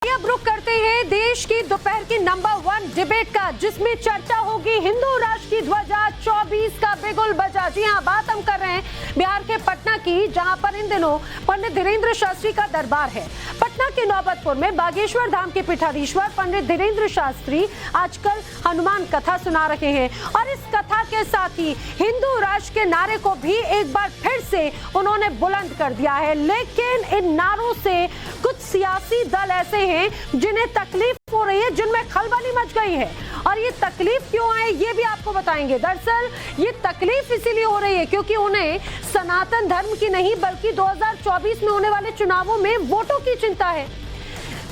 अब रुक करते हैं देश की दोपहर की नंबर 1 डिबेट का, जिसमें चर्चा होगी हिंदू राष्ट्र की ध्वजा 24 का बिगुल बजा। जी हां, बात हम कर रहे हैं बिहार के पटना की, जहां पर इन दिनों पंडित धीरेन्द्र शास्त्री का दरबार है। पटना के नौबतपुर में बागेश्वर धाम के पीठाधीश्वर पंडित धीरेन्द्र शास्त्री आजकल हनुमान कथा सुना रहे हैं और इस कथा के साथ ही हिंदू राष्ट्र के नारे को भी एक बार फिर से उन्होंने बुलंद कर दिया है। लेकिन इन नारों से कुछ सियासी दल ऐसे हैं जिन्हें तकलीफ हो रही है, जिनमें खलबली मच गई है। और ये तकलीफ क्यों है ये भी आपको बताएंगे। दरअसल ये तकलीफ इसीलिए हो रही है क्योंकि उन्हें सनातन धर्म की नहीं बल्कि 2024 में होने वाले चुनावों में वोटों की चिंता है।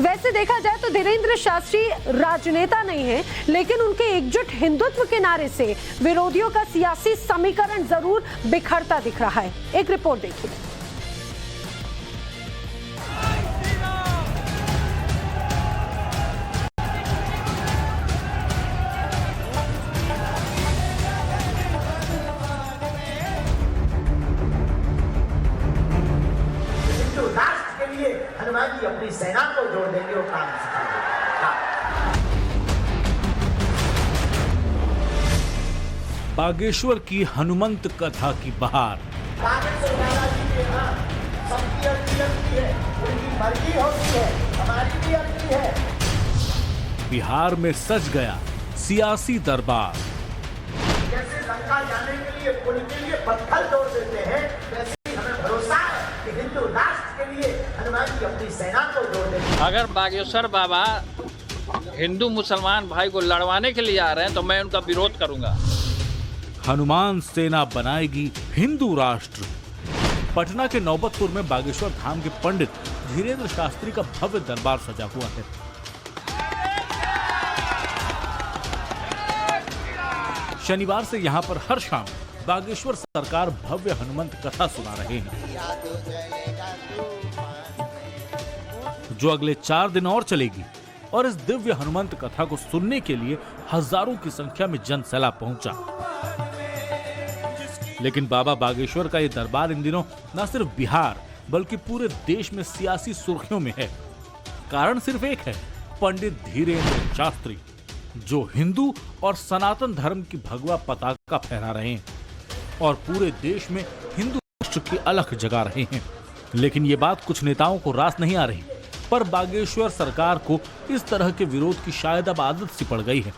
वैसे देखा जाए तो धीरेन्द्र शास्त्री राजनेता नहीं है, लेकिन उनके एकजुट हिंदुत्व के नारे से विरोधियों का सियासी समीकरण जरूर बिखरता दिख रहा है। एक रिपोर्ट देखिए। हनुमान जी अपनी सेना को जोड़ देंगे और काम सिखाएंगे। बागेश्वर की हनुमंत कथा की बहार। बागेश्वर महाराज जी के यहाँ सबकी अर्जी लगती है, उनकी मर्जी होती है, हमारी भी अर्जी है। बिहार में सज गया सियासी दरबार। जैसे लंका जाने के लिए पुल के लिए पत्थर तोड़ देते हैं, वैसे ही हमें भरोसा है कि हिंदू राष्ट्र के लिए हनुमान जी अपनी सेना को जोड़ देंगे। अगर बागेश्वर बाबा हिंदू मुसलमान भाई को लड़वाने के लिए आ रहे हैं तो मैं उनका विरोध करूंगा। हनुमान सेना बनाएगी हिंदू राष्ट्र। पटना के नौबतपुर में बागेश्वर धाम के पंडित धीरेन्द्र शास्त्री का भव्य दरबार सजा हुआ है। शनिवार से यहां पर हर शाम बागेश्वर सरकार भव्य हनुमंत कथा सुना रहे हैं, जो अगले 4 दिन और चलेगी। और इस दिव्य हनुमंत कथा को सुनने के लिए हजारों की संख्या में जनसैलाब पहुंचा। लेकिन बाबा बागेश्वर का यह दरबार इन दिनों न सिर्फ बिहार बल्कि पूरे देश में सियासी सुर्खियों में है। कारण सिर्फ एक है, पंडित धीरेन्द्र शास्त्री, जो हिंदू और सनातन धर्म की भगवा पताका फहरा रहे हैं और पूरे देश में हिंदू राष्ट्र की अलख जगा रहे हैं। लेकिन ये बात कुछ नेताओं को रास नहीं आ रही, पर बागेश्वर सरकार को इस तरह के विरोध की शायद अब आदत सी पड़ गई है।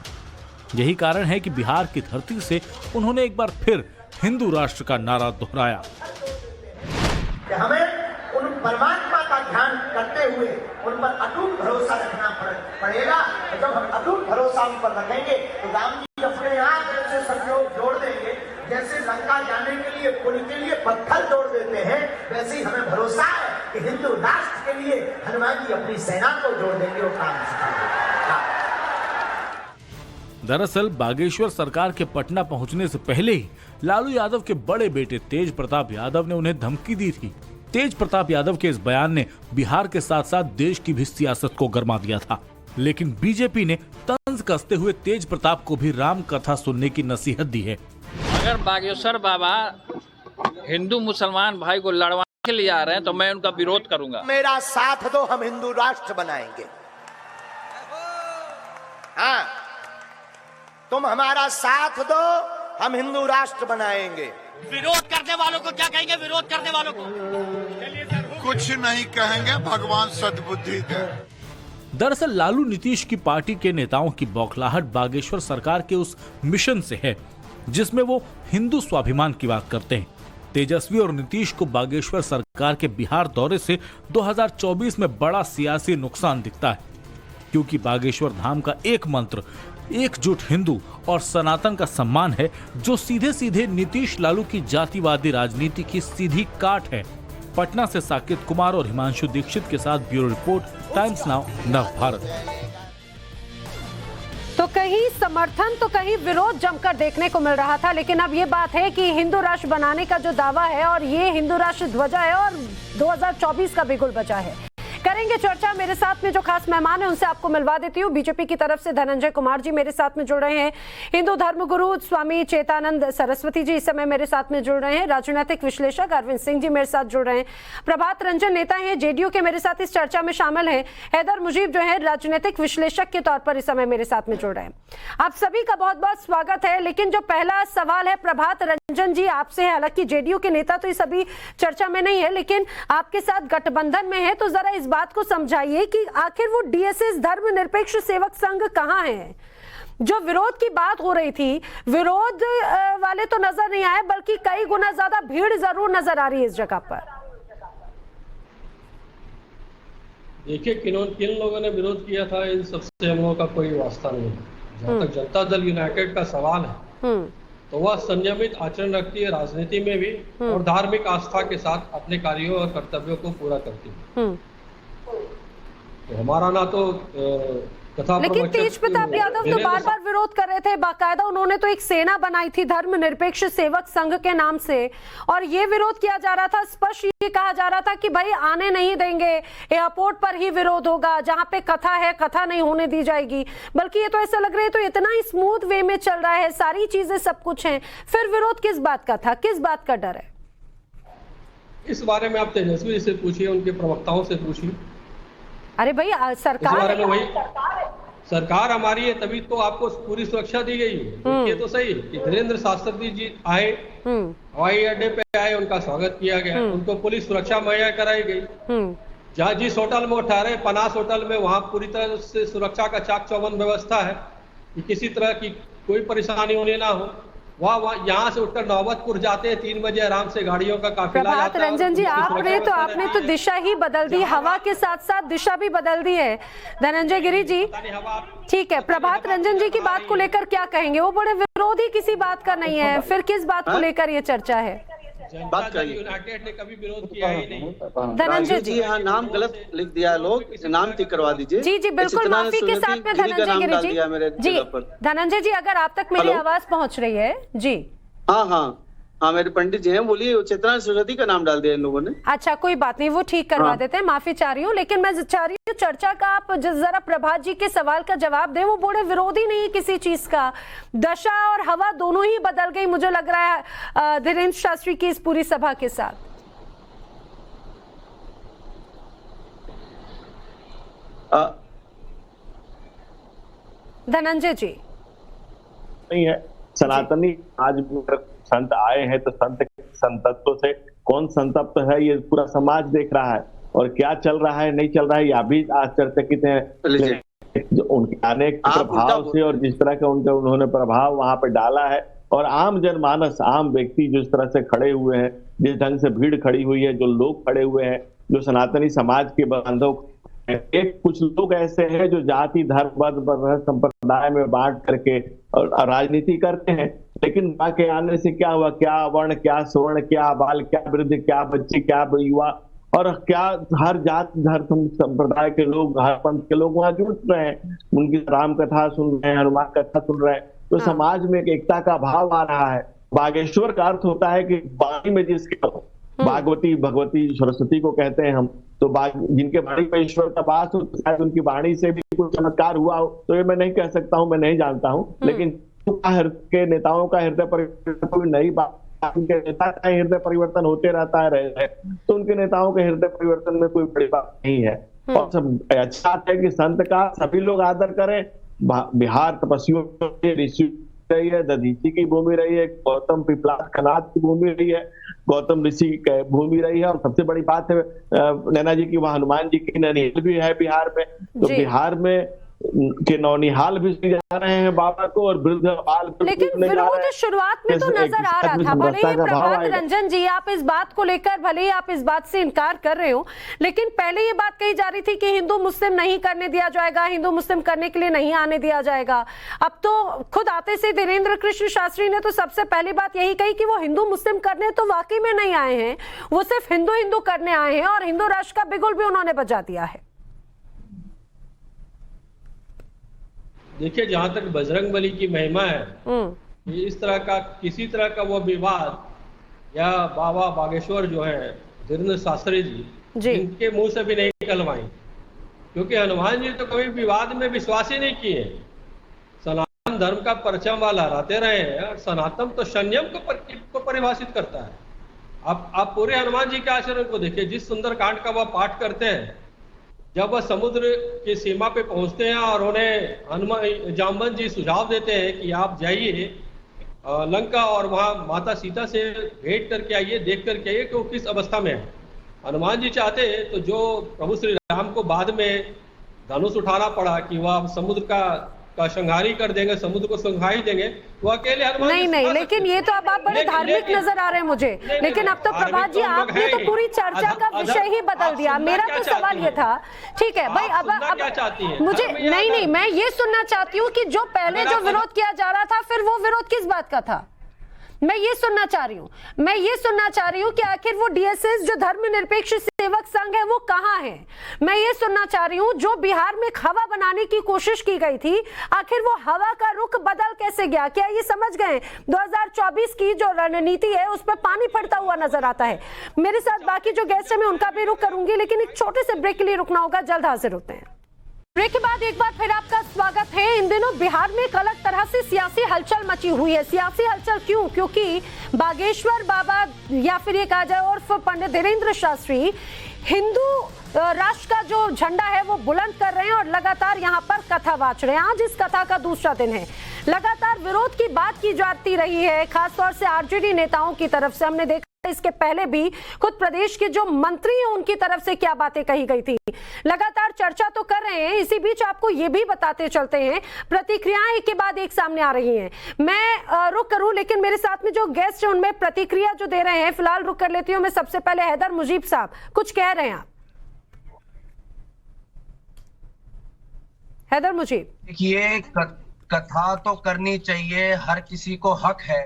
यही कारण है कि बिहार की धरती से उन्होंने एक बार फिर हिंदू राष्ट्र का नारा दोहराया। हमें उन परमात्मा का ध्यान करते हुए उन पर अटूट भरोसा रखना पड़ेगा। और जब हम अटूट भरोसा उन पर रखेंगे तो राम जी अपने आप ऐसे सहयोग जोड़ देंगे, जैसे लंका जाने के लिए पुल के लिए पत्थर तोड़ देते हैं, वैसे ही हमें भरोसा है कि हिंदू राष्ट्र के लिए हनुमान जी अपनी सेना को जोड़ देंगे और काम सिखाएंगे। दरअसल बागेश्वर सरकार के पटना पहुंचने से पहले ही लालू यादव के बड़े बेटे तेज प्रताप यादव ने उन्हें धमकी दी थी। तेज प्रताप यादव के इस बयान ने बिहार के साथ साथ देश की भी सियासत को गरमा दिया था। लेकिन बीजेपी ने तंज कसते हुए तेज प्रताप को भी राम कथा सुनने की नसीहत दी है। अगर बागेश्वर बाबा हिंदू मुसलमान भाई को लड़वाने के लिए आ रहे हैं तो मैं उनका विरोध करूंगा। मेरा साथ दो, हम हिंदू राष्ट्र बनाएंगे। हाँ, तुम हमारा साथ दो, हम हिंदू राष्ट्र बनाएंगे। विरोध करने वालों को क्या कहेंगे? विरोध करने वालों को कुछ नहीं कहेंगे, भगवान सद्बुद्धि दे। दरअसल लालू नीतीश की पार्टी के नेताओं की बौखलाहट बागेश्वर सरकार के उस मिशन से है जिसमें वो हिंदू स्वाभिमान की बात करते हैं। तेजस्वी और नीतीश को बागेश्वर सरकार के बिहार दौरे से 2024 में बड़ा सियासी नुकसान दिखता है, क्योंकि बागेश्वर धाम का एक मंत्र एकजुट हिंदू और सनातन का सम्मान है, जो सीधे सीधे नीतीश लालू की जातिवादी राजनीति की सीधी काट है। पटना से साकेत कुमार और हिमांशु दीक्षित के साथ ब्यूरो रिपोर्ट, टाइम्स नाउ, नव भारत। तो कहीं समर्थन तो कहीं विरोध जमकर देखने को मिल रहा था, लेकिन अब ये बात है कि हिंदू राष्ट्र बनाने का जो दावा है और ये हिंदू राष्ट्र ध्वजा है और 2024 का बिगुल बजा है। करेंगे चर्चा। मेरे साथ में जो खास मेहमान है उनसे आपको मिलवा देती हूँ। बीजेपी की तरफ से धनंजय कुमार जी मेरे साथ में जुड़ रहे हैं। हिंदू धर्मगुरु स्वामी चेतानंद सरस्वती जी इस समय मेरे साथ में जुड़ रहे हैं। राजनीतिक विश्लेषक अरविंद सिंह जी मेरे साथ जुड़ रहे हैं। प्रभात रंजन नेता हैं जेडीयू के, मेरे साथ इस चर्चा में शामिल हैं। हैदर मुजीब जो है राजनीतिक विश्लेषक के तौर पर इस समय मेरे साथ में जुड़ रहे हैं। आप सभी का बहुत बहुत स्वागत है। लेकिन जो पहला सवाल है प्रभात रंजन जी आपसे है, हालांकि जेडीयू के नेता तो इस अभी चर्चा में नहीं है लेकिन आपके साथ गठबंधन में है, तो जरा इस बात को समझाइए कि आखिर वो डीएसएस धर्मनिरपेक्ष सेवक संघ कहां है? जो विरोध की बात हो रही थी, विरोध वाले तो नजर नहीं आए बल्कि कई गुना ज्यादा भीड़ जरूर नजर आ रही है इस जगह पर। देखिए किन लोगों ने विरोध किया था इन सबसे हम लोगों का कोई वास्ता नहीं है। जहाँ तक जनता दल यूनाइटेड का सवाल है तो वह संयमित आचरण रखती है राजनीति में भी और धार्मिक आस्था के साथ अपने कार्यों और कर्तव्यों को पूरा करती है। तो हमारा ना तो कथा लेकिन तेज प्रताप यादव तो बार बार विरोध कर रहे थे, बाकायदा उन्होंने तो एक सेना बनाई थी धर्मनिरपेक्ष सेवक संघ के नाम से और ये विरोध किया जा रहा था, स्पष्ट ये कहा जा रहा था कि भाई आने नहीं देंगे, एयरपोर्ट पर ही विरोध होगा, जहां पे कथा है कथा नहीं होने दी जाएगी। बल्कि ये तो ऐसा लग रहा है तो इतना ही स्मूथ वे में चल रहा है, सारी चीजें सब कुछ है, फिर विरोध किस बात का था, किस बात का डर है? इस बारे में आप तेजस्वी से पूछिए, उनके प्रवक्ताओं से पूछिए। अरे भाई सरकार हमारी है तभी तो आपको पूरी सुरक्षा दी गई है। ये तो सही कि धीरेन्द्र शास्त्री जी आए, हवाई अड्डे पे आए, उनका स्वागत किया गया, उनको पुलिस सुरक्षा मुहैया कराई गई। जहाँ जिस होटल में वो ठहरे, पनास होटल में, वहाँ पूरी तरह से सुरक्षा का चाक चौबंद व्यवस्था है कि किसी तरह की कोई परेशानी होने ना हो। वहाँ यहाँ से उठकर नौबतपुर जाते हैं 3 बजे आराम से गाड़ियों का काफिला जाता है। प्रभात रंजन जी आपने तो दिशा ही बदल दी, हवा के साथ साथ दिशा भी बदल दी है। धनंजय गिरी जी ठीक है, प्रभात रंजन जी की बात को लेकर क्या कहेंगे? वो बड़े विरोधी किसी बात का नहीं है, फिर किस बात को लेकर ये चर्चा है? बात करिए। यूनाइटेड ने कभी विरोध किया ही नहीं। धनंजय जी यहाँ नाम गलत लिख दिया है, लोग नाम ठीक करवा दीजिए। जी जी बिल्कुल, माफी के साथ में धनंजय गिरी जी। धनंजय जी अगर आप तक मेरी आवाज पहुंच रही है जी। हाँ मेरे पंडित जी हैं, बोलिए। चेतना सरस्वती का नाम डाल दिया इन लोगों ने। अच्छा कोई बात नहीं, वो ठीक करवा देते हैं, माफी चाह रही हूँ। लेकिन मैं चाह रही हूँ चर्चा का आप जरा प्रभात जी के सवाल का जवाब दें। वो बड़े विरोधी नहीं है किसी चीज का, दशा और हवा दोनों ही बदल गई मुझे लग रहा है धीरेन्द्र शास्त्री की इस पूरी सभा के साथ। धनंजय जी नहीं है सनातनी आज संत आए हैं तो संतत्व से कौन संतप्त है ये पूरा समाज देख रहा है, और क्या चल रहा है नहीं चल रहा है यह भी आश्चर्यचकित है उनके आने के प्रभाव से, और जिस तरह का उन्होंने प्रभाव वहां पे डाला है। और आम जनमानस, आम व्यक्ति जिस तरह से खड़े हुए हैं, जिस ढंग से भीड़ खड़ी हुई है, जो लोग खड़े हुए हैं, जो सनातनी समाज के बांधव, एक कुछ लोग ऐसे हैं जो जाति धर्म वर्ण संप्रदाय में बांट करके राजनीति करते हैं। लेकिन वहां के आने से क्या हुआ? क्या वर्ण, क्या स्वर्ण, क्या बाल, क्या वृद्ध, क्या बच्चे, क्या युवा, और क्या हर जात धर्म संप्रदाय के लोग, हर पंथ के लोग वहां जुड़ रहे हैं, उनकी राम कथा सुन रहे हैं, हनुमान कथा सुन रहे हैं। तो समाज में एक एकता का भाव आ रहा है। बागेश्वर का अर्थ होता है कि वाणी में जिसके, भागवती भगवती सरस्वती को कहते हैं हम, तो जिनके वाणी में ईश्वर का वास हो, शायद उनकी वाणी से भी कोई चमत्कार हुआ हो, तो ये मैं नहीं कह सकता हूँ, मैं नहीं जानता हूँ। लेकिन के नेताओं का हृदय परिवर्तन कोई नई बात, उनके नेता का हृदय परिवर्तन होते रहता है, तो उनके नेताओं के हृदय परिवर्तन में कोई बड़ी बात नहीं है। और सब अच्छा है कि संत का सभी लोग आदर करें। बिहार तपस्वियों ऋषि रही है, दधीची की भूमि रही है, गौतम पिपलाद कनाथ की भूमि रही है, गौतम ऋषि की भूमि रही है, और सबसे बड़ी बात है नैना जी की वहाँ हनुमान जी की ननिहाल भी है बिहार में। तो बिहार में के नौनिहाल भी जा रहे हैं बाबा को, और वृद्ध बाल, लेकिन विरोध शुरुआत में तो नजर आ रहा था। भले ही प्रभात रंजन जी आप इस बात को लेकर, भले ही आप इस बात से इनकार कर रहे हो, लेकिन पहले ये बात कही जा रही थी कि हिंदू मुस्लिम नहीं करने दिया जाएगा, हिंदू मुस्लिम करने के लिए नहीं आने दिया जाएगा। अब तो खुद आते से धीरेन्द्र कृष्ण शास्त्री ने तो सबसे पहली बात यही कही कि वो हिंदू मुस्लिम करने तो वाकई में नहीं आए हैं, वो सिर्फ हिंदू हिंदू करने आए हैं, और हिंदू राष्ट्र का बिगुल भी उन्होंने बजा दिया है। देखिए जहां तक बजरंगबली की महिमा है, इस तरह का किसी तरह का वो विवाद या बाबा बागेश्वर जो है धीरेन्द्र शास्त्री जी, इनके मुंह से भी नहीं निकलवाई। क्योंकि हनुमान जी तो कभी विवाद में विश्वास ही नहीं किए। सनातन धर्म का परचम वाला लहराते रहे हैं। सनातन तो संयम को परिभाषित करता है। आप पूरे हनुमान जी के आचरण को देखिए। जिस सुंदर कांड का वह पाठ करते हैं, जब वह समुद्र की सीमा पे पहुंचते हैं और उन्हें जामवंत जी सुझाव देते हैं कि आप जाइए लंका और वहां माता सीता से भेंट करके आइए, देख करके आइए कि वो किस अवस्था में है। हनुमान जी चाहते तो जो प्रभु श्री राम को बाद में धनुष उठाना पड़ा कि वह समुद्र का संहारी कर देंगे, समुद्र को सुंघाई देंगे, वो अकेले हनुमान नहीं, लेकिन ये तो अब आप बड़े धार्मिक नजर आ रहे हैं मुझे। लेकिन अब तो प्रभात जी आपने तो पूरी चर्चा का विषय ही बदल दिया। मेरा तो सवाल ये था, ठीक है भाई, अब मुझे नहीं, मैं ये सुनना चाहती हूँ कि जो पहले जो विरोध किया जा रहा था, फिर वो विरोध किस बात का था? मैं ये सुनना चाह रही हूँ कि आखिर वो डीएसएस जो धर्मनिरपेक्ष सेवक संघ है वो कहाँ है? मैं ये सुनना चाह रही हूँ जो बिहार में हवा बनाने की कोशिश की गई थी, आखिर वो हवा का रुख बदल कैसे गया? क्या ये समझ गए 2024 की जो रणनीति है उस पर पानी पड़ता हुआ नजर आता है? मेरे साथ बाकी जो गेस्ट है मैं उनका भी रुख करूंगी, लेकिन एक छोटे से ब्रेक के लिए रुकना होगा। जल्द हाजिर होते हैं। ब्रेक के बाद एक बार फिर आपका स्वागत है। इन दिनों बिहार में एक अलग तरह से सियासी हलचल मची हुई है। सियासी हलचल क्यों? क्योंकि बागेश्वर बाबा या फिर ये कहा जाए उर्फ पंडित धीरेन्द्र शास्त्री हिंदू राष्ट्र का जो झंडा है वो बुलंद कर रहे हैं और लगातार यहाँ पर कथा वाच रहे हैं। आज इस कथा का दूसरा दिन है। लगातार विरोध की बात की जाती रही है, खासतौर से आरजेडी नेताओं की तरफ से। हमने देखा इसके पहले भी खुद प्रदेश के जो मंत्री हैं उनकी तरफ से क्या बातें कही गई थी। लगातार चर्चा तो कर रहे हैं। इसी बीच आपको ये भी बताते चलते हैं, प्रतिक्रियाएं एक के बाद एक सामने आ रही हैं। मैं रुक करूं, लेकिन मेरे साथ में जो गेस्ट हैं उनमें प्रतिक्रिया जो दे रहे हैं, फिलहाल रुक कर लेती हूं। मैं सबसे पहले हैदर मुजीब साहब कुछ कह रहे हैं आप। हैदर मुजीब, देखिए कथा तो करनी चाहिए, हर किसी को हक है,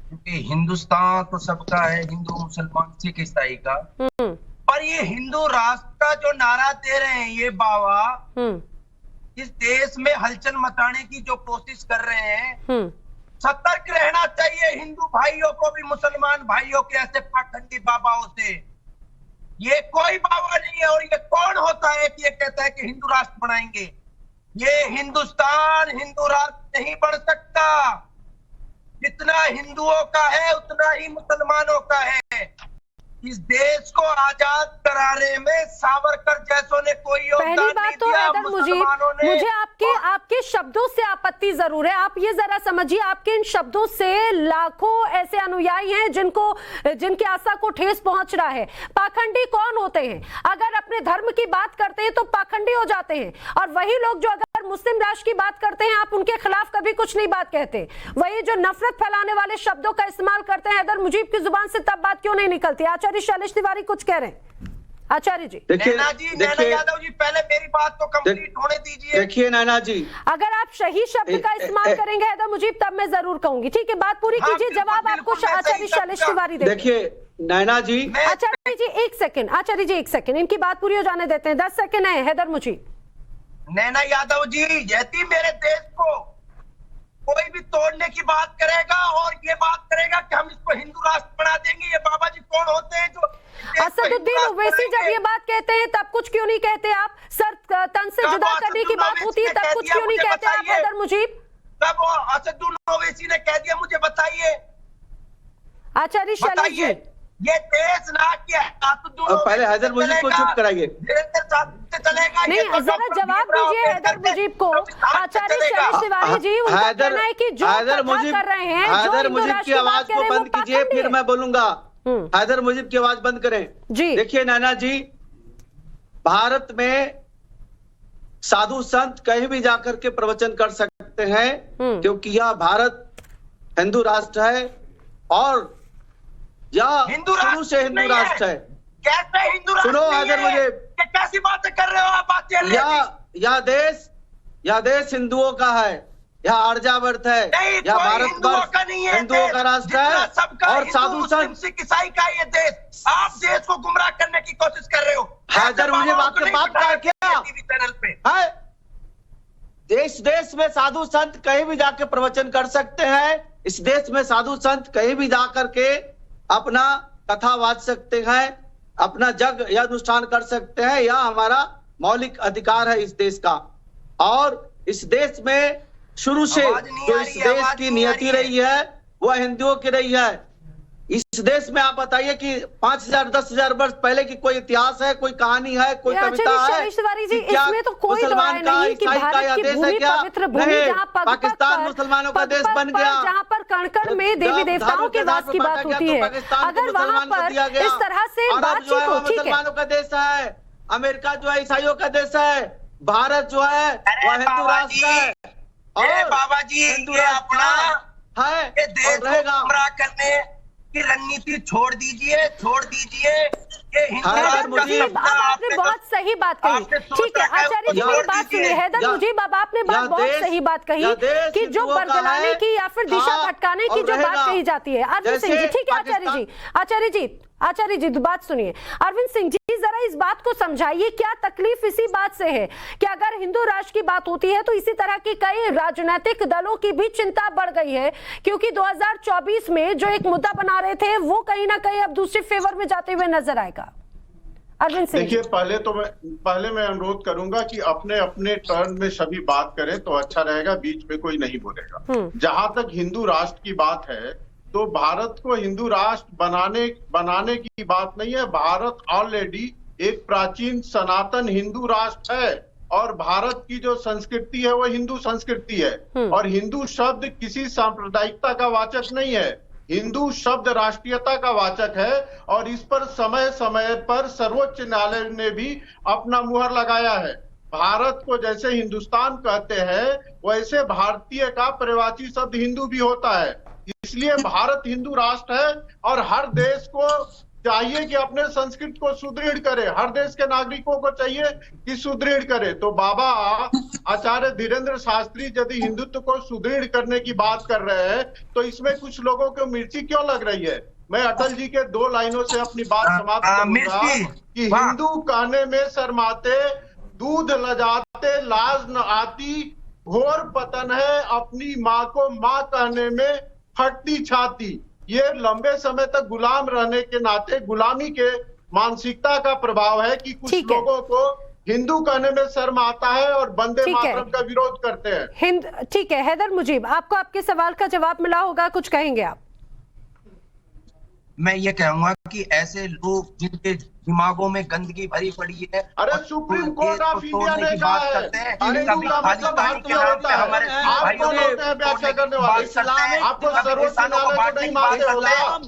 क्योंकि हिंदुस्तान तो सबका है, हिंदू मुसलमान सिख ईसाई का। पर ये हिंदू राष्ट्र का जो नारा दे रहे हैं ये बाबा, इस देश में हलचल मचाने की जो कोशिश कर रहे हैं, सतर्क रहना चाहिए हिंदू भाइयों को भी मुसलमान भाइयों के ऐसे पाखंडी बाबाओं से। ये कोई बाबा नहीं है। और ये कौन होता है कि ये कहता है कि हिंदू राष्ट्र बनाएंगे? ये हिंदुस्तान हिंदू राष्ट्र नहीं बन सकता। जितना हिंदुओं का है उतना ही मुसलमानों का है। इस देश को आजाद कराने में सावरकर जैसों ने कोई योगदान नहीं दिया। पहली बात तो हैदर मुजीब, मुझे आपके शब्दों से आपत्ति जरूर है। आप ये जरा समझिए, आपके इन शब्दों से लाखों ऐसे अनुयायी हैं जिनकी आशा को ठेस पहुंच रहा है। पाखंडी कौन होते हैं? अगर अपने धर्म की बात करते हैं तो पाखंडी हो जाते हैं, और वही लोग जो अगर मुस्लिम राष्ट्र की बात करते हैं आप उनके खिलाफ कभी कुछ नहीं बात कहते। वही जो नफरत फैलाने वाले शब्दों का इस्तेमाल करते हैं, हैदर मुजीब की जुबान से तब बात क्यों नहीं निकलती? आचार्य शैलेश तिवारी कुछ कह रहे हैं। आचार्य जी, नैना यादव जी पहले मेरी बात तो कंप्लीट होने दीजिए। देखिए नैना जी, अगर आप सही शब्द का इस्तेमाल करेंगे हैदर मुजीब तब मैं जरूर कहूंगी। ठीक है, बात पूरी कीजिए, जवाब आपको आचार्य शैलेश तिवारी देंगे। देखिए नैना जी, आचार्य जी एक सेकंड, आचार्य जी एक सेकंड, इनकी बात पूरी हो जाने देते हैं। 10 सेकंड है हैदर मुजीब। नैना यादव जी, यदि मेरे देश को कोई भी तोड़ने की बात करेगा और ये बात करेगा कि हम इसको हिंदू राष्ट्र बना देंगे, ये बाबा जी कौन होते हैं जो असदुद्दीन ओवैसी जब ये बात कहते हैं तब कुछ क्यों नहीं कहते आप? सर तन से जुदा करने की बात होती है तब कुछ क्यों नहीं कहते आप हैदर मुजीब? तब असदुद्दीन ओवैसी ने कह दिया, मुझे बताइए। आचार्य शैलेश जी, ये देश ना किया, पहले हैदर मुजीब को चुप कराइए। चलेगा नहीं, जरा जवाब दीजिए हैदर मुजीब को। आचार्य शैलेश तिवारी जी, उनका कहना है कि जो हैदर मुजीब कर रहे हैं, हैदर मुजीब की आवाज को बंद कीजिए, फिर मैं बोलूंगा। हैदर मुजीब की आवाज बंद करें जी। देखिए नैना जी, भारत में साधु संत कहीं भी जाकर के प्रवचन कर सकते हैं, क्योंकि यह भारत हिंदू राष्ट्र है और यह शुरू से हिंदू राष्ट्र है। कैसे हिंदू राष्ट्र? सुनो हैदर मुजीब, कैसी बातें कर रहे हो आप? यह देश हिंदुओं का है, यह आर्यावर्त है, यह भारत हिंदुओं का राष्ट्र है और साधु संत सिख ईसाई का ये देश। आप देश को गुमराह करने की कोशिश कर रहे हो। हैदर मुजीब आपके बाप का क्या चैनल पे है? देश में साधु संत कहीं भी जाके प्रवचन कर सकते हैं। इस देश में साधु संत कहीं भी जाकर के अपना कथा वाच सकते हैं, अपना जग या अनुष्ठान कर सकते हैं। यह हमारा मौलिक अधिकार है इस देश का। और इस देश में शुरू से जो इस देश की नियति रही है वह हिंदुओं की रही है। इस देश में आप बताइए कि 5,000 10,000 वर्ष पहले की कोई इतिहास है, कोई कहानी है, कोई कविता है? इसमें तो कोई मुसलमान का, नहीं कि ईसाई का यह भारत की देश है भूमि क्या? पवित्र भूमि नहीं, जहाँ पग-पग पाकिस्तान पर- मुसलमानों का देश पग-पग बन पर गया। जहाँ पर कण-कण में देवी देवताओं के वास की बात होती है। अगर वहाँ पर इस तरह से बातचीत हो, ठीक है। मुसलमानों का देश है, अमेरिका जो है ईसाइयों का देश है, भारत जो है वह हिंदू राष्ट्र है और बाबा जी हिंदू ये राष्ट्र अपना है ये देश और को रहेगा। गुमराह करने की रणनीति छोड़ दीजिए ये हिंदू हैदर राष्ट्र का मुजीब, सपना आपने बहुत सही बात कही। आपने सोचा ठीक है है, आचार्य जी, उसको मेरी छोड़ बात सुनिए। दीजिए। हैदर मुजीब, अब आपने बात बहुत सही बात कही कि जो बरगलाने की या फिर दिशा भटकाने की जो बात कही जाती है। अरविंद सिंह जी, ठीक है आचार्य जी बात सुनिए। अरविंद सिंह जी, जरा इस बात को समझाइए, क्या तकलीफ इसी बात से है कि अगर हिंदू राष्ट्र की बात होती है तो इसी तरह की कई राजनीतिक दलों की भी चिंता बढ़ गई है, क्योंकि 2024 में जो एक मुद्दा बना रहे थे वो कहीं ना कहीं अब दूसरे फेवर में जाते हुए नजर आएगा। अरविंद सिंह, देखिए, पहले मैं अनुरोध करूंगा कि अपने अपने टर्न में सभी बात करें तो अच्छा रहेगा, बीच में कोई नहीं बोलेगा। जहां तक हिंदू राष्ट्र की बात है तो भारत को हिंदू राष्ट्र बनाने की बात नहीं है। भारत ऑलरेडी एक प्राचीन सनातन हिंदू राष्ट्र है और भारत की जो संस्कृति है वो हिंदू संस्कृति है। और हिंदू शब्द किसी सांप्रदायिकता का वाचक नहीं है, हिंदू शब्द राष्ट्रीयता का वाचक है। और इस पर समय समय पर सर्वोच्च न्यायालय ने भी अपना मुहर लगाया है। भारत को जैसे हिंदुस्तान कहते हैं वैसे भारतीय का पर्यायवाची शब्द हिंदू भी होता है। इसलिए भारत हिंदू राष्ट्र है और हर देश को चाहिए कि अपने संस्कृति को सुदृढ़ करे, हर देश के नागरिकों को चाहिए कि सुदृढ़ करे। तो बाबा आचार्य धीरेन्द्र शास्त्री यदि हिंदुत्व को सुदृढ़ करने की बात कर रहे हैं तो इसमें कुछ लोगों को मिर्ची क्यों लग रही है? मैं अटल जी के 2 लाइनों से अपनी बात समाप्त करूंगा कि हिंदू कहने में शर्माते, दूध लजाते लाज न आती, घोर पतन है अपनी माँ को माँ कहने में फटती छाती। ये लंबे समय तक गुलाम रहने के नाते गुलामी के मानसिकता का प्रभाव है कि कुछ लोगों को हिंदू कहने में शर्म आता है और वंदे मातरम का विरोध करते हैं। ठीक है हैदर मुजीब, आपको आपके सवाल का जवाब मिला होगा, कुछ कहेंगे आप? मैं ये कहूंगा कि ऐसे लोग जिनके दिमागों में गंदगी भरी पड़ी है, अरे सुप्रीम कोर्ट ऑफ इंडिया ने कहा है हिंदू का मतलब भारतीय होता है। हमारे आपको व्याख्या करने वाले आपको सर्वोच्च न्यायालय को नहीं मानते हो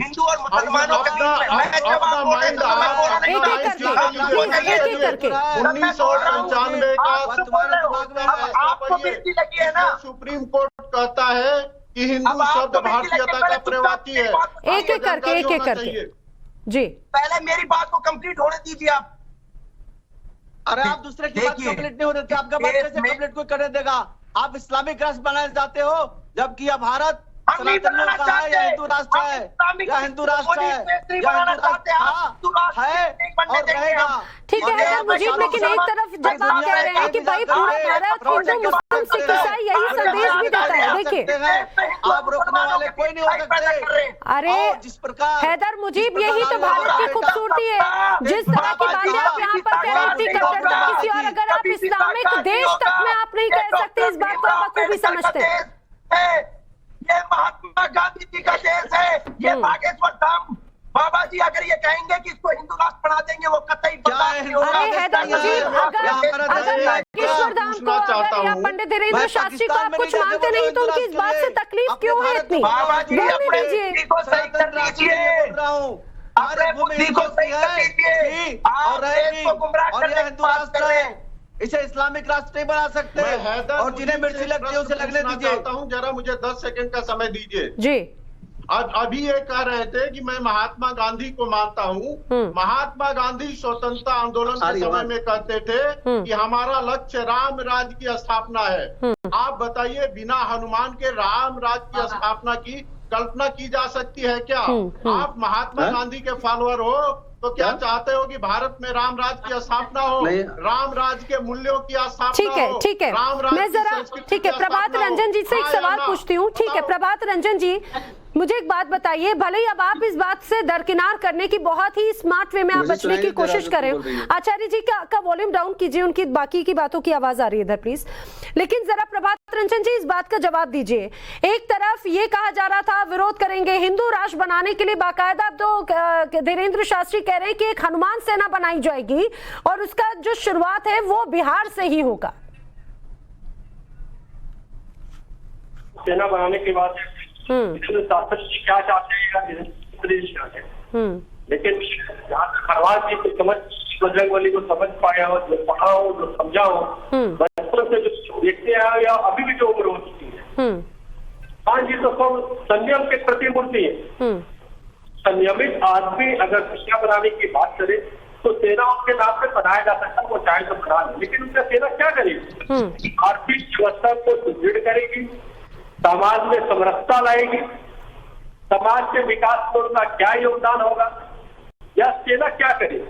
हिंदू और मुसलमानों के बीच में। मैं अपना माइंड 1995 का सुप्रीम कोर्ट कहता है कि हिंदू शब्द भारतीयता का पर्यायवाची है। एक एक करके जी, पहले मेरी बात को कंप्लीट होने दीजिए आप। अरे आप दूसरे की बात कंप्लीट नहीं होने देते, आपका बात कैसे कंप्लीट कोई करने देगा? आप इस्लामिक राष्ट्र बनाना चाहते हो जबकि यह भारत सनातनियों का है या हिंदू राष्ट्र है या हिंदू राष्ट्र है या हिंदू राष्ट्र है और रहेगा। ठीक है हैदर मुजीब, लेकिन एक तरफ जब आप कह रहे हैं कि भाई पूरा भारत हिंदू मुस्लिम सिख ईसाई यही संदेश भी देता है, देखिए आप रोकने वाले कोई नहीं हो सकते। अरे जिस प्रकार हैदर मुजीब, यही तो भारत की खूबसूरती है, जिस तरह की बातें आप यहाँ पर कह रहे थी कट्टरता किसी और, अगर आप इस्लामिक देश तक में आप नहीं कह सकते, इस बात को आप बखूबी समझते हैं। ये महात्मा गांधी जी का देश है, ये बागेश्वर धाम। बाबा जी अगर ये कहेंगे कि इसको हिंदू राष्ट्र बना देंगे वो कतई बर्दाश्त नहीं होगा। अरे हैदर मुजीब, अगर बागेश्वर धाम को अगर या पंडित धीरेन्द्र शास्त्री को आप कुछ मानते नहीं तो उनकी इस बात से तकलीफ क्यों है इतनी? बाबा जी अपने बुद्धि को सही कर लीजिए, अपने बुद्धि को सही कर लीजिए। आप देश को गुमराह करने की बात कर रहे हैं। इसे इस्लामिक राष्ट्र नहीं बना सकते और जिन्हें मिर्ची लगती है उसे लगने दीजिए। जरा मुझे 10 सेकंड का समय दीजिए जी। अभी ये कह रहे थे कि मैं महात्मा गांधी को मानता हूँ। महात्मा गांधी स्वतंत्रता आंदोलन के समय में कहते थे कि हमारा लक्ष्य राम राज्य की स्थापना है। आप बताइए, बिना हनुमान के राम राज्य की स्थापना की कल्पना की जा सकती है क्या? आप महात्मा गांधी के फॉलोअर हो तो क्या चाहते हो कि भारत में राम राज की स्थापना हो, राम राज के मूल्यों की स्थापना ठीक है, हो, ठीक है, राम राज मैं की जरा संस्कृति ठीक है की प्रभात स्थापना हो? रंजन जी से एक हाँ या सवाल ना? पूछती हूँ। ठीक है प्रभात रंजन जी, मुझे एक बात बताइए, भले ही अब आप इस बात से दरकिनार करने की बहुत ही स्मार्ट वे में आप बचने की कोशिश कर रहे हो। आचार्य जी का वॉल्यूम डाउन कीजिए, उनकी बाकी की बातों की आवाज आ रही है इधर प्लीज। लेकिन जरा प्रभात रंजन जी इस बात का जवाब दीजिए। एक तरफ ये कहा जा रहा था विरोध करेंगे, हिंदू राष्ट्र बनाने के लिए बाकायदा तो धीरेन्द्र शास्त्री कह रहे हैं कि एक हनुमान सेना बनाई जाएगी और उसका जो शुरुआत है वो बिहार से ही होगा। सेना बनाने के बाद शासन क्या चाहते हैं, लेकिन जहाँ तक खरवास जी को समझ, बजरंगबली को समझ पाया हो, जो पढ़ा हो, जो समझा हो, बचपन से जो देखते आए या अभी भी जो उम्र हो चुकी है, हाँ जी तो सब संयम के प्रतिमूर्ति है। संयमित आदमी अगर सेना बनाने की बात करे तो सेना उसके नाम पे बनाया जा सकता है, वो चाहे तो बना ले, लेकिन उनका सेना क्या करेगी? आर्थिक व्यवस्था को सुदृढ़ करेगी, समाज में समरसता लाएगी, समाज के विकास में उनका क्या योगदान होगा, या सेना क्या करेगी?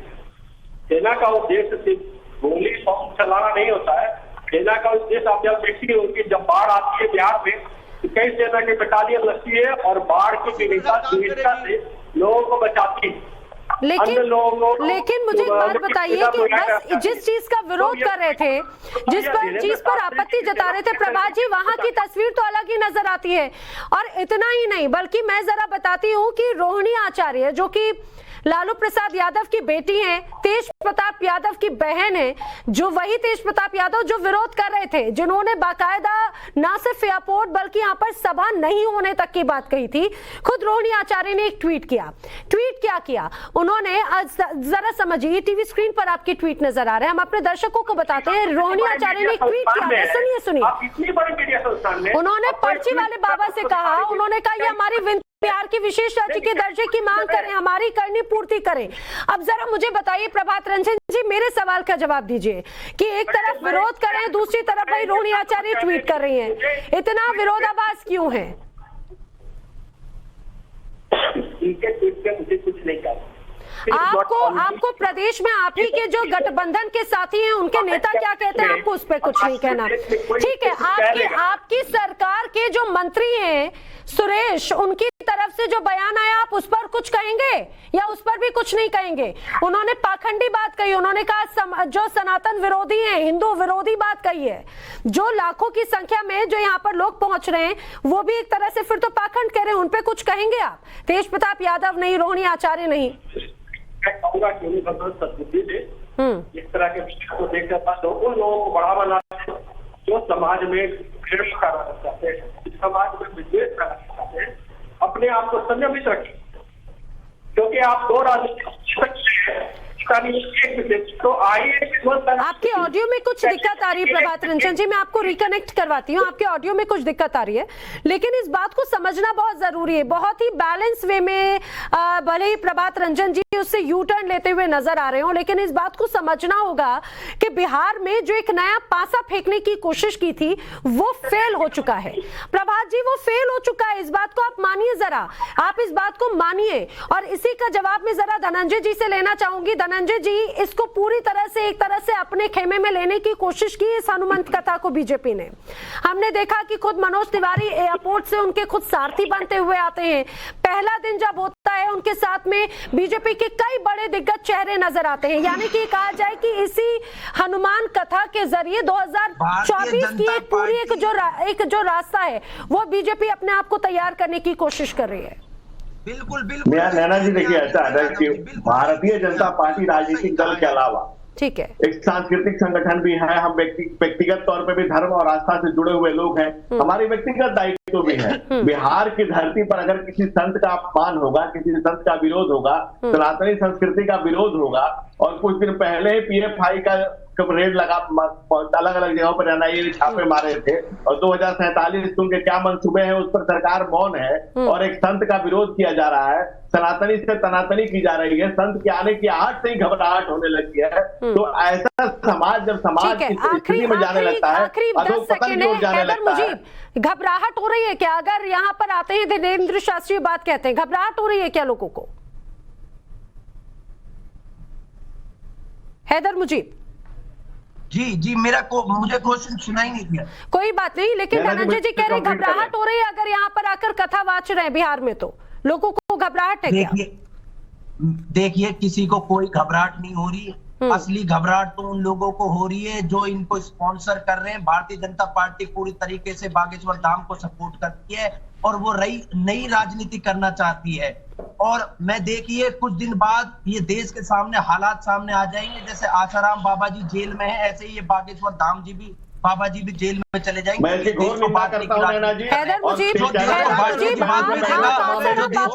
सेना का उद्देश्य सिर्फ गोली बम चलाना नहीं होता है। सेना का उद्देश्य आप जब देखती होगी, जब बाढ़ आती है बिहार में तो कई सेना की बटालियन लगती है और बाढ़ की विविधता से लोगों को बचाती है। लेकिन मुझे एक बात बताइए कि बस जिस चीज का विरोध कर रहे थे, जिस पर आपत्ति जता रहे थे प्रभात जी, वहां की तस्वीर तो अलग ही नजर आती है। और इतना ही नहीं, बल्कि मैं जरा बताती हूँ कि रोहिणी आचार्य जो कि लालू प्रसाद यादव की बेटी हैं, तेज प्रताप यादव की बहन है, जो वही तेज प्रताप यादव जो विरोध कर रहे थे, जिन्होंने बाकायदा ना सिर्फ एयरपोर्ट बल्कि यहाँ पर सभा नहीं होने तक की बात कही थी, खुद रोहिणी आचार्य ने एक ट्वीट किया। ट्वीट क्या किया उन्होंने, जरा समझिए, टीवी स्क्रीन पर आपकी ट्वीट नजर आ रहा है, हम अपने दर्शकों को बताते हैं। रोहिणी आचार्य ने एक ट्वीट किया, सुनिए। उन्होंने पर्ची वाले बाबा से कहा, उन्होंने कहा ये हमारी बिहार की विशेष राज्य के दर्जे की मांग करें, हमारी करनी पूर्ति करें। अब जरा मुझे बताइए प्रभात रंजन जी, मेरे सवाल का जवाब दीजिए कि एक तरफ विरोध कर रहे हैं, दूसरी तरफ भाई रोहिणी आचार्य ट्वीट कर रही हैं, इतना विरोधाभास क्यों है? इनके ट्वीट पे मुझे कुछ नहीं कहा। आपको प्रदेश में आप ही के जो गठबंधन के साथी हैं उनके नेता क्या कहते हैं, आपको उस पर कुछ नहीं कहना। ठीक है, आपकी सरकार के जो मंत्री हैं सुरेश, उनकी तरफ से जो बयान आया आप उस पर कुछ कहेंगे या उस पर भी कुछ नहीं कहेंगे? उन्होंने पाखंडी बात कही, उन्होंने कहा जो सनातन विरोधी हैं, हिंदू विरोधी बात कही है। जो लाखों की संख्या में जो यहाँ पर लोग पहुंच रहे हैं वो भी एक तरह से फिर तो पाखंड कह रहे हैं, उन पे कुछ कहेंगे आप? तेज प्रताप यादव नहीं, रोहिणी आचार्य नहीं। मैं कहूँगा कि उन्हें सद्बुद्धि से इस तरह के विषय को देखकर था, उन लोगों को बढ़ावा लाते जो समाज में घृणा कराना चाहते हैं, समाज में विद्वेष कराना चाहते हैं, अपने आप को संयमित रखें, क्योंकि आप दो राजनीतिक तो आइए। आपके ऑडियो में कुछ दिक्कत आ रही है प्रभात रंजन जी, मैं आपको रिकनेक्ट करवाती हूँ। आपके ऑडियो में कुछ दिक्कत आ रही है, लेकिन इस बात को समझना बहुत जरूरी है। बहुत ही बैलेंस वे में भले ही प्रभात रंजन जी उससे यू टर्न लेते हुए नजर आ रहे हो, लेकिन इस बात को समझना होगा कि बिहार में जो एक नया पासा फेंकने की कोशिश की थी वो फेल हो चुका है। प्रभात जी वो फेल हो चुका है, इस बात को आप मानिए, जरा आप इस बात को मानिए। और इसी का जवाब मैं जरा धनंजय जी से लेना चाहूंगी। धनंजय जी, इसको पूरी तरह से एक तरह से अपने खेमे में लेने की कोशिश की इस हनुमंत कथा को बीजेपी ने। हमने देखा कि खुद मनोज तिवारी एयरपोर्ट से उनके खुद सारथी बनते हुए आते हैं। पहला दिन जब होता है उनके साथ में बीजेपी के कई बड़े दिग्गज चेहरे नजर आते हैं। यानी कि कहा जाए कि इसी हनुमान कथा के जरिए 2024 की एक पूरी एक जो रास्ता है वो बीजेपी अपने आप को तैयार करने की कोशिश कर रही है। बिल्कुल बिल्कुल नैना जी, देखिए ऐसा है कि भारतीय जनता पार्टी राजनीतिक दल के अलावा ठीक है एक सांस्कृतिक संगठन भी है। हम व्यक्तिगत तौर पे भी धर्म और आस्था से जुड़े हुए लोग हैं, हमारी व्यक्तिगत दायित्व भी है। बिहार की धरती पर अगर किसी संत का अपमान होगा, किसी संत का विरोध होगा, सनातनी संस्कृति का विरोध होगा, और कुछ दिन पहले पीएफआई का रेड लगा, अलग अलग जगहों पर एनआईए छापे मारे थे, और 2047 उनके क्या मंसूबे हैं उस पर सरकार मौन है, और एक संत का विरोध किया जा रहा है, सनातनी से तनातनी की जा रही है, संत के आने की आहट से ही घबराहट होने लगी है। तो ऐसा समाज जब समाज की स्थिति में जाने लगता है, अधोपतन की ओर जाने लगता है। घबराहट हो रही है क्या? अगर यहाँ पर आते हैं धीरेन्द्र शास्त्री बात कहते हैं, घबराहट हो रही है क्या लोगों को? हैदर मुजीब। जी मुझे क्वेश्चन सुनाई नहीं दिया। कोई बात नहीं, लेकिन धनंजय जी कह रहे घबराहट हो रही है अगर यहाँ पर आकर कथा वाच रहे हैं बिहार में, तो लोगों को घबराहट है क्या? देखिए किसी को कोई घबराहट नहीं हो रही है। असली घबराहट तो उन लोगों को हो रही है जो इनको स्पॉन्सर कर रहे हैं। भारतीय जनता पार्टी पूरी तरीके से बागेश्वर धाम को सपोर्ट करती है और वो नई राजनीति करना चाहती है। और मैं देखिए कुछ दिन बाद ये देश के सामने हालात सामने आ जाएंगे, जैसे आसाराम बाबा जी जेल में है, ऐसे ही ये बागेश्वर धाम जी भी बाबा जी भी जेल में चले जाएंगे। मैं इसकी घोर निंदा करता हूं नैना जी। हैदर मुजीब, जो देश को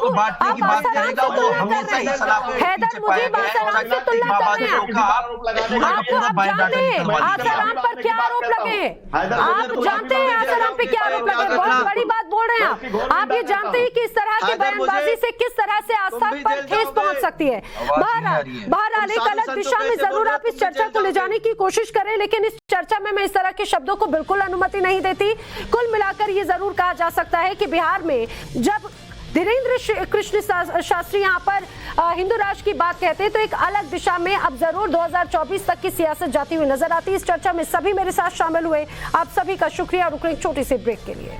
बांटने की बात करेगा वो हमेशा ही सलाह पे हैदर मुजीब आसाराम से तुलना कर रहे हैं। आप आसाराम पर क्या आरोप लगे हैं? आप जानते हैं आसाराम पे क्या आरोप लगे? बहुत बड़ी बात बोल रहे हैं आप ये जानते हैं कि इस तरह की बयानबाजी से किस तरह से आस्था पर ठेस पहुंच सकती है। बहरहाल एक अलग दिशा में जरूर आप इस चर्चा को ले जाने की कोशिश करें, लेकिन इस चर्चा में मैं इस तरह के शब्दों को बिल्कुल अनुमति नहीं देती। कुल मिलाकर ये जरूर कहा जा सकता है कि बिहार में जब धीरेन्द्र कृष्ण शास्त्री यहाँ पर हिंदू राष्ट्र की बात कहते हैं तो एक अलग दिशा में अब जरूर 2024 तक की सियासत जाती हुई नजर आती है। इस चर्चा में सभी मेरे साथ शामिल हुए, आप सभी का शुक्रिया। रुक रहे एक छोटी सी ब्रेक के लिए।